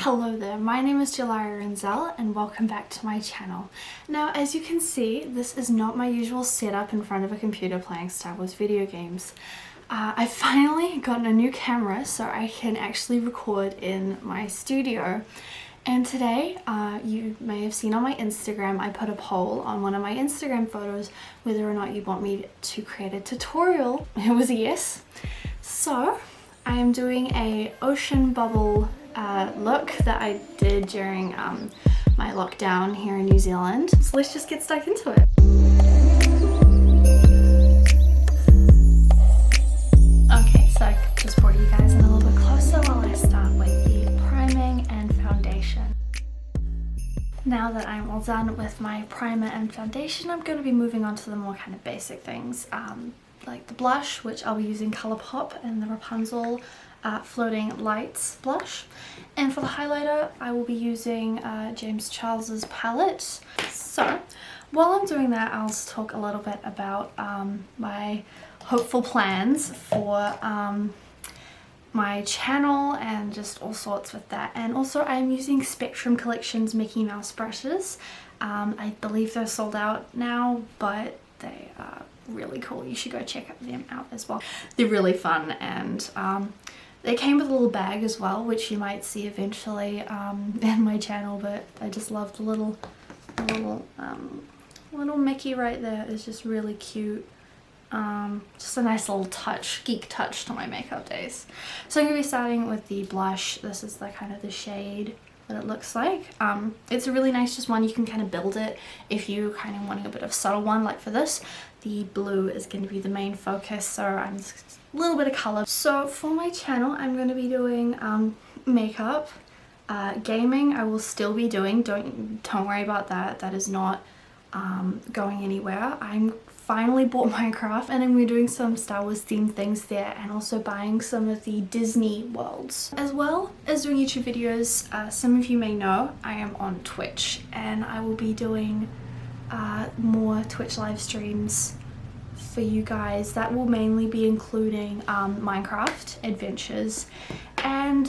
Hello there, my name is Jylari Renzell and welcome back to my channel. Now as you can see, this is not my usual setup in front of a computer playing Star Wars video games. I've finally gotten a new camera so I can actually record in my studio. And today, you may have seen on my Instagram, I put a poll on one of my Instagram photos whether or not you want me to create a tutorial. It was a yes. So I am doing a ocean bubble look that I did during my lockdown here in New Zealand. So let's just get stuck into it. Okay, so I just brought you guys in a little bit closer while I start with the priming and foundation. Now that I'm all done with my primer and foundation, I'm going to be moving on to the more kind of basic things, like the blush, which I'll be using Colourpop and the Rapunzel Floating Lights blush. And for the highlighter, I will be using James Charles's palette. So while I'm doing that, I'll talk a little bit about my hopeful plans for my channel and just all sorts with that. And also I'm using Spectrum Collection's Mickey Mouse brushes. I believe they're sold out now, but they are really cool. You should go check them out as well. They're really fun, and they came with a little bag as well, which you might see eventually in my channel, but I just love the little Mickey right there. Is just really cute. Just a nice little touch, geek touch to my makeup days. So I'm going to be starting with the blush. This is the kind of the shade that it looks like. It's a really nice just one. You can kind of build it if you kind of wanting a bit of subtle one. Like for this, the blue is going to be the main focus, so I'm just a little bit of color. So for my channel, I'm going to be doing makeup, gaming. I will still be doing. Don't worry about that. That is not going anywhere. I'm finally bought Minecraft and I'm doing some Star Wars themed things there, and also buying some of the Disney worlds, as well as doing YouTube videos. Some of you may know I am on Twitch, and I will be doing more Twitch live streams for you guys. That will mainly be including Minecraft adventures and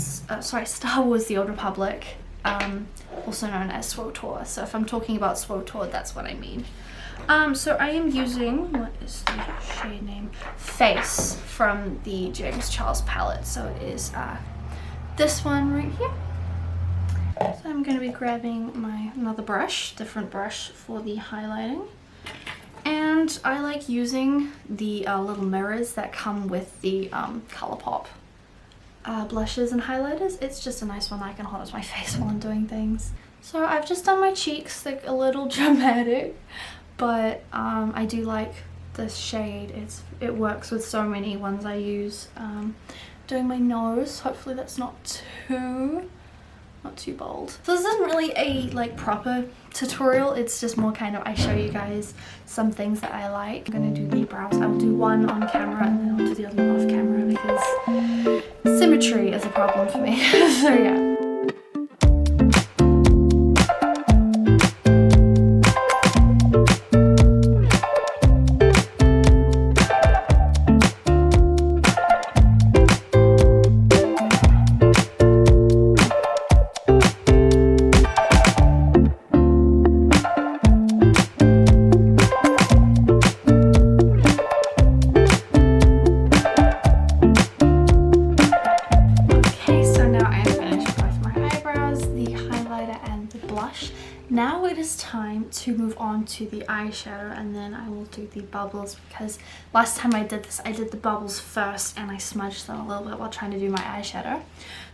Star Wars The Old Republic, also known as SWTOR. So if I'm talking about SWTOR, that's what I mean. So I am using, what is the shade name? Face from the James Charles palette. So it is this one right here. So I'm going to be grabbing another brush, different brush for the highlighting. And I like using the little mirrors that come with the Colourpop blushes and highlighters. It's just a nice one I can hold up to my face while I'm doing things. So I've just done my cheeks, like a little dramatic. But I do like this shade. It works with so many ones I use. Doing my nose, hopefully that's not too bold. So this isn't really a proper tutorial, it's just more kind of I show you guys some things that I like. I'm gonna do the brows. I will do one on camera and then I'll do the other one off camera because symmetry is a problem for me. So yeah. Now it is time to move on to the eyeshadow, and then I will do the bubbles, because last time I did this I did the bubbles first and I smudged them a little bit while trying to do my eyeshadow.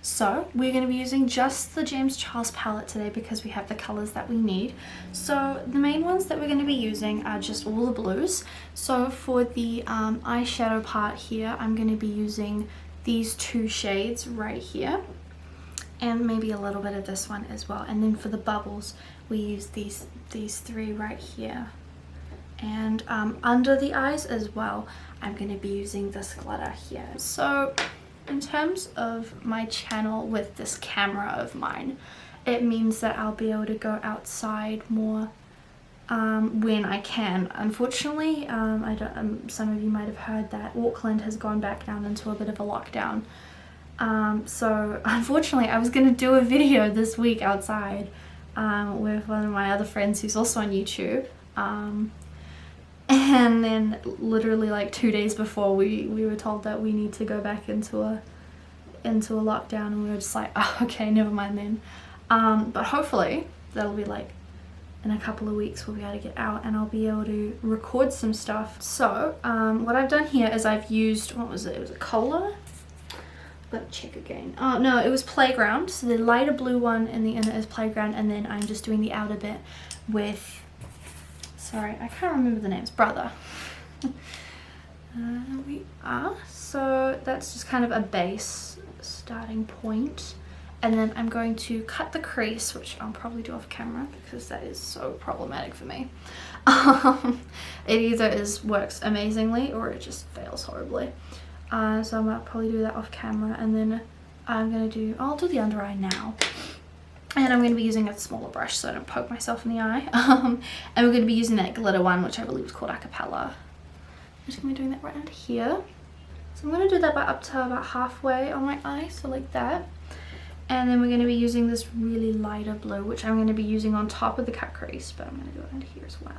So we're going to be using just the James Charles palette today because we have the colors that we need. So the main ones that we're going to be using are just all the blues. So for the eyeshadow part here, I'm going to be using these two shades right here, and maybe a little bit of this one as well. And then for the bubbles, we use these three right here. And under the eyes as well, I'm going to be using this glitter here. So in terms of my channel with this camera of mine, it means that I'll be able to go outside more when I can. Unfortunately, some of you might have heard that Auckland has gone back down into a bit of a lockdown. So unfortunately I was gonna do a video this week outside with one of my other friends who's also on YouTube, and then literally like 2 days before we were told that we need to go back into a lockdown, and we were just like, oh, okay, never mind then. But hopefully that'll be like in a couple of weeks we'll be able to get out and I'll be able to record some stuff. So what I've done here is I've used, what was it? It was a cola. But check again. Oh no, it was Playground. So the lighter blue one in the inner is Playground, and then I'm just doing the outer bit with, sorry, I can't remember the names, Brother. We are. So that's just kind of a base starting point. And then I'm going to cut the crease, which I'll probably do off camera because that is so problematic for me. It either works amazingly or it just fails horribly. So I'm gonna probably do that off camera, and then I'll do the under eye now. And I'm gonna be using a smaller brush so I don't poke myself in the eye. And we're gonna be using that glitter one, which I believe is called Acapella. I'm just gonna be doing that right under here. So I'm gonna do that up to about halfway on my eye, so like that. And then we're gonna be using this really lighter blue, which I'm gonna be using on top of the cut crease, but I'm gonna do it under here as well.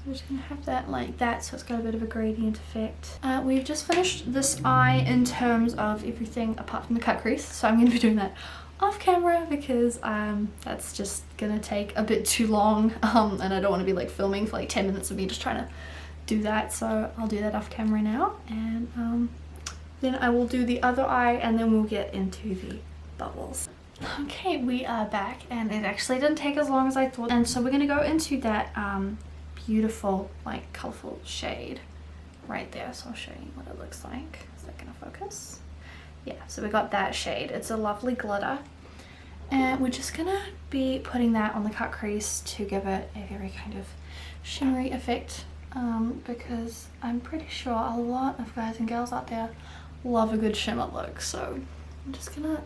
We're just going to have that like that, so it's got a bit of a gradient effect. We've just finished this eye in terms of everything apart from the cut crease, so I'm going to be doing that off camera because that's just going to take a bit too long, and I don't want to be like filming for like 10 minutes of me just trying to do that, so I'll do that off camera now, and then I will do the other eye, and then we'll get into the bubbles. Okay, we are back, and it actually didn't take as long as I thought, and so we're going to go into that beautiful like colorful shade right there. So I'll show you what it looks like. Is that gonna focus? Yeah, so we got that shade. It's a lovely glitter, and we're just gonna be putting that on the cut crease to give it a very kind of shimmery effect, because I'm pretty sure a lot of guys and girls out there love a good shimmer look. So I'm just gonna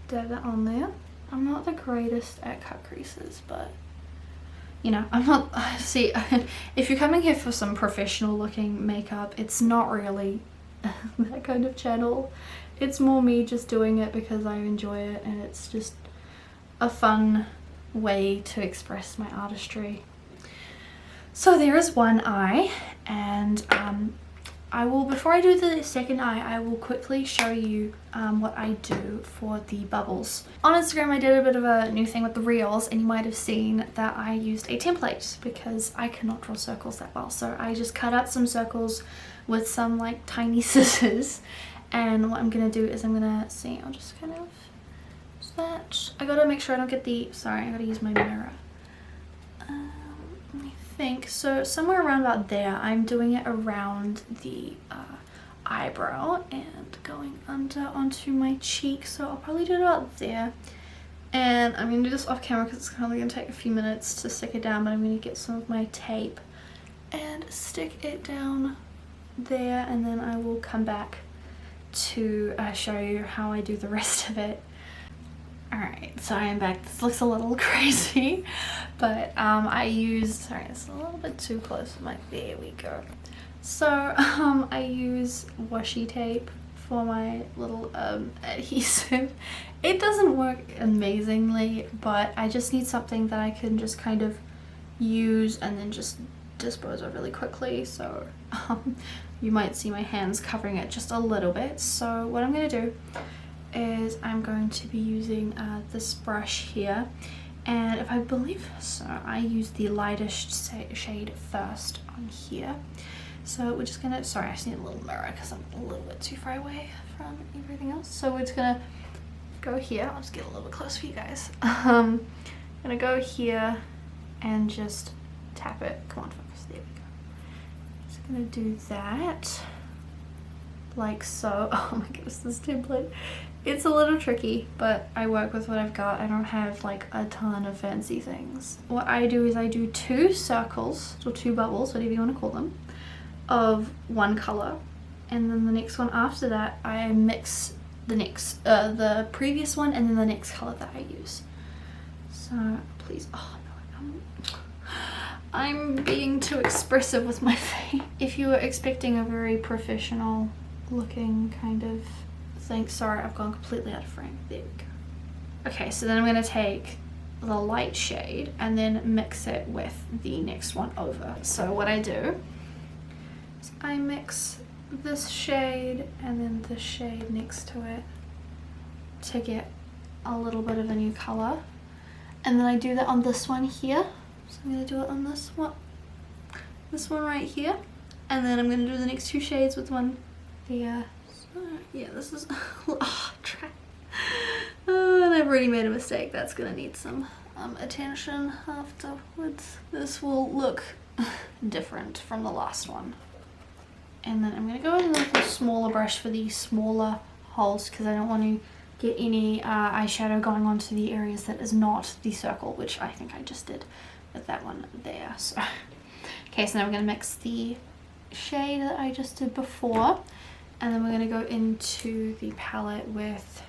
dab that on there. I'm not the greatest at cut creases, but you know, I'm not, see, if you're coming here for some professional looking makeup, it's not really that kind of channel. It's more me just doing it because I enjoy it, and it's just a fun way to express my artistry. So there is one eye, and I will, before I do the second eye, I will quickly show you what I do for the bubbles. On Instagram I did a bit of a new thing with the reels, and you might have seen that I used a template because I cannot draw circles that well. So I just cut out some circles with some like tiny scissors, and what I'm gonna do is I'm gonna see, I'll just kind of, that, I gotta make sure I don't get the, sorry, I gotta use my mirror. So somewhere around about there, I'm doing it around the eyebrow and going under onto my cheek, so I'll probably do it about there. And I'm going to do this off camera because it's only going to take a few minutes to stick it down, but I'm going to get some of my tape and stick it down there, and then I will come back to show you how I do the rest of it. Alright, so I am back. This looks a little crazy, but I use, sorry, it's a little bit too close. There we go. So I use washi tape for my little adhesive. It doesn't work amazingly, but I just need something that I can just kind of use and then just dispose of really quickly. So you might see my hands covering it just a little bit. So what I'm going to do is I'm going to be using this brush here, and if I believe so, I use the lightest shade first on here. So we're just gonna, sorry, I just need a little mirror because I'm a little bit too far away from everything else. So we're just gonna go here. I'll just get a little bit close for you guys. I'm gonna go here and just tap it. Come on, focus. There we go. Just gonna do that like so. Oh my goodness, this template. It's a little tricky, but I work with what I've got. I don't have like a ton of fancy things. What I do is I do 2 circles, or 2 bubbles, whatever you want to call them, of one color, and then the next one after that I mix the previous one and then the next color that I use. So please, oh no, I'm being too expressive with my face. If you were expecting a very professional looking kind of think. Sorry, I've gone completely out of frame. There we go. Okay, so then I'm going to take the light shade and then mix it with the next one over. So what I do is I mix this shade and then the shade next to it to get a little bit of a new color. And then I do that on this one here. So I'm going to do it on this one right here. And then I'm going to do the next two shades with one there. So, yeah, this is and I've already made a mistake. That's going to need some attention afterwards. This will look different from the last one. And then I'm going to go in with a smaller brush for the smaller holes because I don't want to get any eyeshadow going onto the areas that is not the circle, which I think I just did with that one there. So, okay, so now we're going to mix the shade that I just did before, and then we're going to go into the palette with,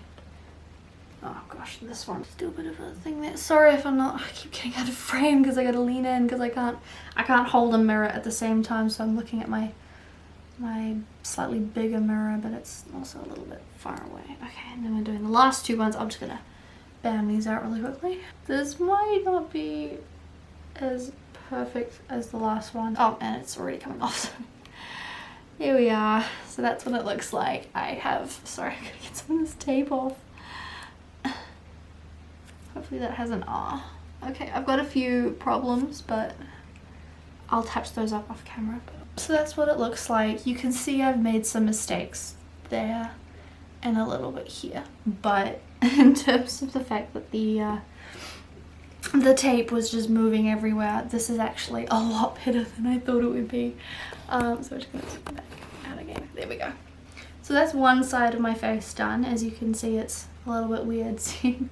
oh gosh, this one. Just do a bit of a thing there. Sorry if I keep getting out of frame because I got to lean in because I can't hold a mirror at the same time, so I'm looking at my slightly bigger mirror, but it's also a little bit far away. Okay, and then we're doing the last two ones. I'm just gonna bam these out really quickly. This might not be as perfect as the last one. Oh, and it's already coming off. Here we are. So that's what it looks like. Sorry, I gotta get some of this tape off. Hopefully that has an R. Okay, I've got a few problems, but I'll touch those up off camera. So that's what it looks like. You can see I've made some mistakes there and a little bit here, but in terms of the fact that the tape was just moving everywhere, this is actually a lot better than I thought it would be. So I'm just gonna take it back out again. There we go. So that's one side of my face done. As you can see, it's a little bit weird seeing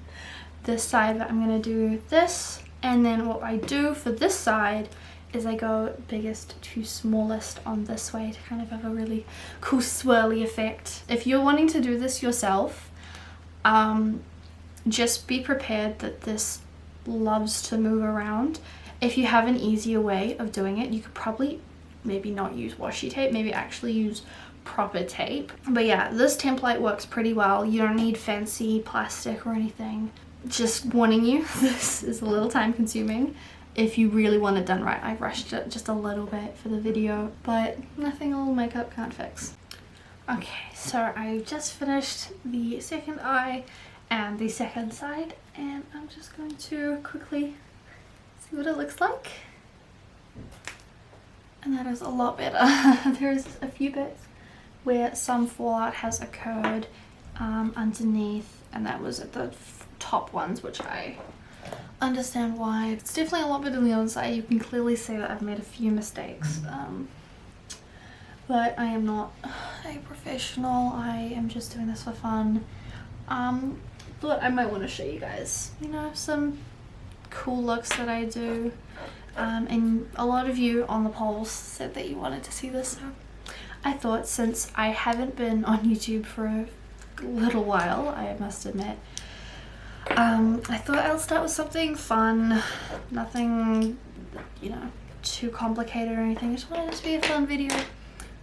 this side, but I'm gonna do this, and then what I do for this side is I go biggest to smallest on this way to kind of have a really cool swirly effect. If you're wanting to do this yourself, just be prepared that this loves to move around. If you have an easier way of doing it, you could probably maybe not use washi tape, maybe actually use proper tape. But yeah, this template works pretty well. You don't need fancy plastic or anything. Just warning you, this is a little time consuming. If you really want it done right. I rushed it just a little bit for the video, but nothing all makeup can't fix. Okay, so I just finished the second eye and the second side, and I'm just going to quickly see what it looks like. And that is a lot better. There's a few bits where some fallout has occurred underneath, and that was at the top ones, which I understand why. It's definitely a lot better than the other side. You can clearly see that I've made a few mistakes, but I am not a professional. I am just doing this for fun. But I might want to show you guys, you know, some cool looks that I do, and a lot of you on the polls said that you wanted to see this, so I thought, since I haven't been on YouTube for a little while, I must admit, I thought I'll start with something fun, nothing, you know, too complicated or anything. I just wanted it to be a fun video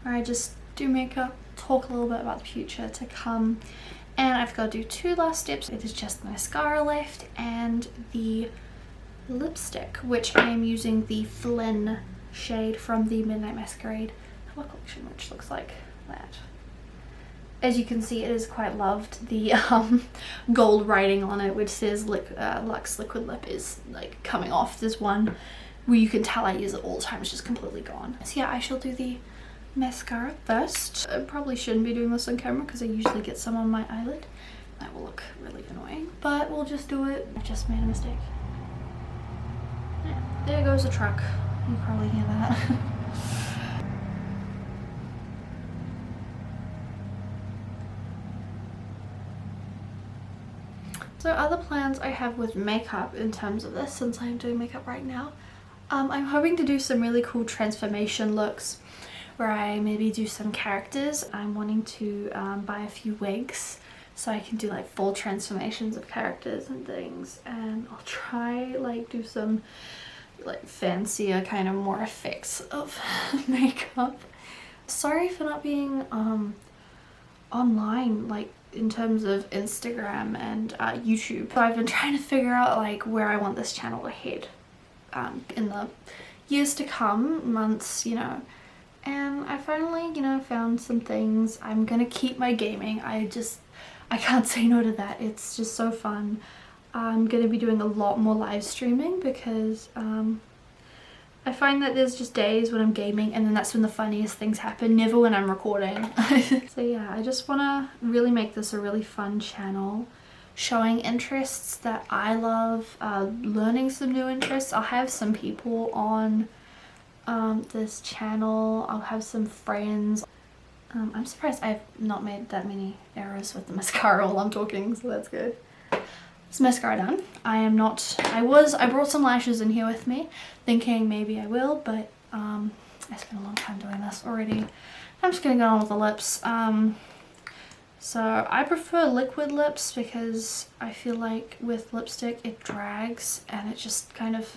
where I just do makeup, talk a little bit about the future to come, and I've got to do two last steps. It is just mascara left and the lipstick, which I am using the Flynn shade from the Midnight Masquerade color collection, which looks like that. As you can see, it is quite loved. The gold writing on it, which says Luxe Liquid Lip, is like coming off. There's one where you can tell I use it all the time. It's just completely gone. So yeah, I shall do the mascara first. I probably shouldn't be doing this on camera because I usually get some on my eyelid. That will look really annoying, but we'll just do it. I just made a mistake. Yeah, there goes a truck. You probably hear that. So other plans I have with makeup in terms of this, since I'm doing makeup right now, I'm hoping to do some really cool transformation looks where I maybe do some characters. I'm wanting to buy a few wigs so I can do like full transformations of characters and things, and I'll try like do some like fancier kind of more effects of makeup. Sorry for not being online like in terms of Instagram and YouTube. So I've been trying to figure out like where I want this channel to head in the years to come, months, you know. And I finally, you know, found some things. I'm gonna keep my gaming. I can't say no to that. It's just so fun. I'm gonna be doing a lot more live streaming because I find that there's just days when I'm gaming and then that's when the funniest things happen, never when I'm recording. So yeah, I just want to really make this a really fun channel, showing interests that I love, learning some new interests. I'll have some people on this channel, I'll have some friends. I'm surprised I've not made that many errors with the mascara while I'm talking, so that's good. It's mascara done. I brought some lashes in here with me, thinking maybe I will, but I spent a long time doing this already. I'm just gonna go on with the lips. So I prefer liquid lips because I feel like with lipstick it drags and it just kind of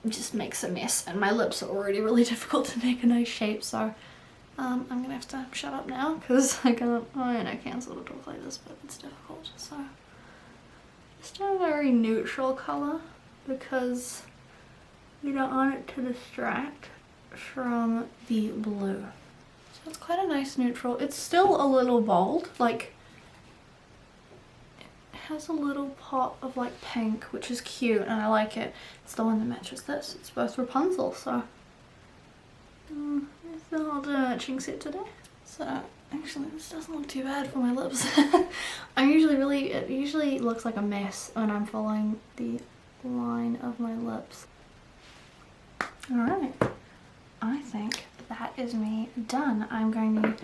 just makes a mess, and my lips are already really difficult to make a nice shape, so I'm gonna have to shut up now because I can't, I can sort of talk like this, but it's difficult. So just a very neutral color because you don't want it to distract from the blue. So it's quite a nice neutral. It's still a little bold, like it has a little pop of like pink, which is cute and I like it. It's the one that matches this. It's both Rapunzel, so I'll do a matching set today. So actually this doesn't look too bad for my lips. It usually looks like a mess when I'm following the line of my lips. Alright, I think that is me done. I'm going to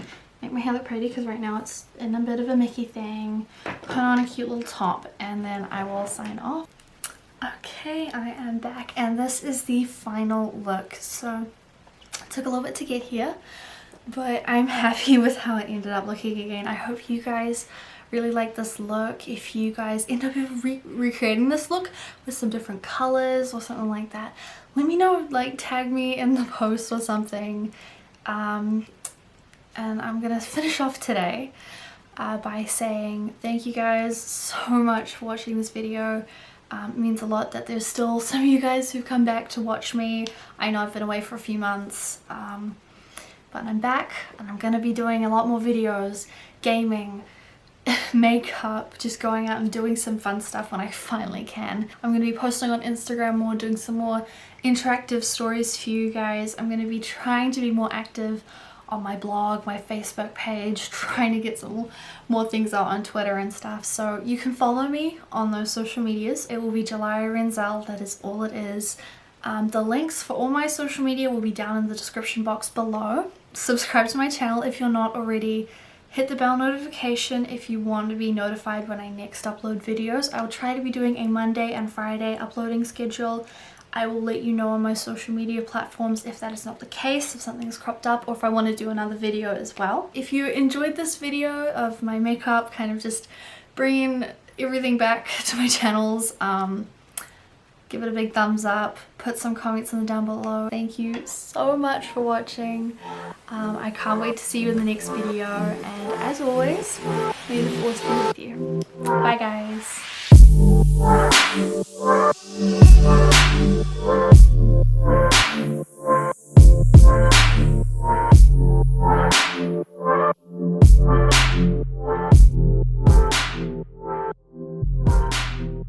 make my hair look pretty because right now it's in a bit of a Mickey thing, put on a cute little top, and then I will sign off. Okay, I am back and this is the final look. So it took a little bit to get here, but I'm happy with how it ended up looking again. I hope you guys really like this look. If you guys end up recreating this look with some different colors or something like that, let me know, like tag me in the post or something. And I'm gonna finish off today by saying thank you guys so much for watching this video. It means a lot that there's still some of you guys who've come back to watch me. I know I've been away for a few months, but I'm back and I'm gonna be doing a lot more videos, gaming, makeup, just going out and doing some fun stuff when I finally can. I'm going to be posting on Instagram more, doing some more interactive stories for you guys. I'm going to be trying to be more active on my blog, my Facebook page, trying to get some more things out on Twitter and stuff. So you can follow me on those social medias. It will be Jylari Renzell, that is all it is. The links for all my social media will be down in the description box below. Subscribe to my channel if you're not already. Hit the bell notification if you want to be notified when I next upload videos. I will try to be doing a Monday and Friday uploading schedule. I will let you know on my social media platforms if that is not the case, if something's cropped up, or if I want to do another video as well. If you enjoyed this video of my makeup, kind of just bringing everything back to my channels, give it a big thumbs up, put some comments in the down below. Thank you so much for watching. I can't wait to see you in the next video, and as always, may the force be with you. Bye guys.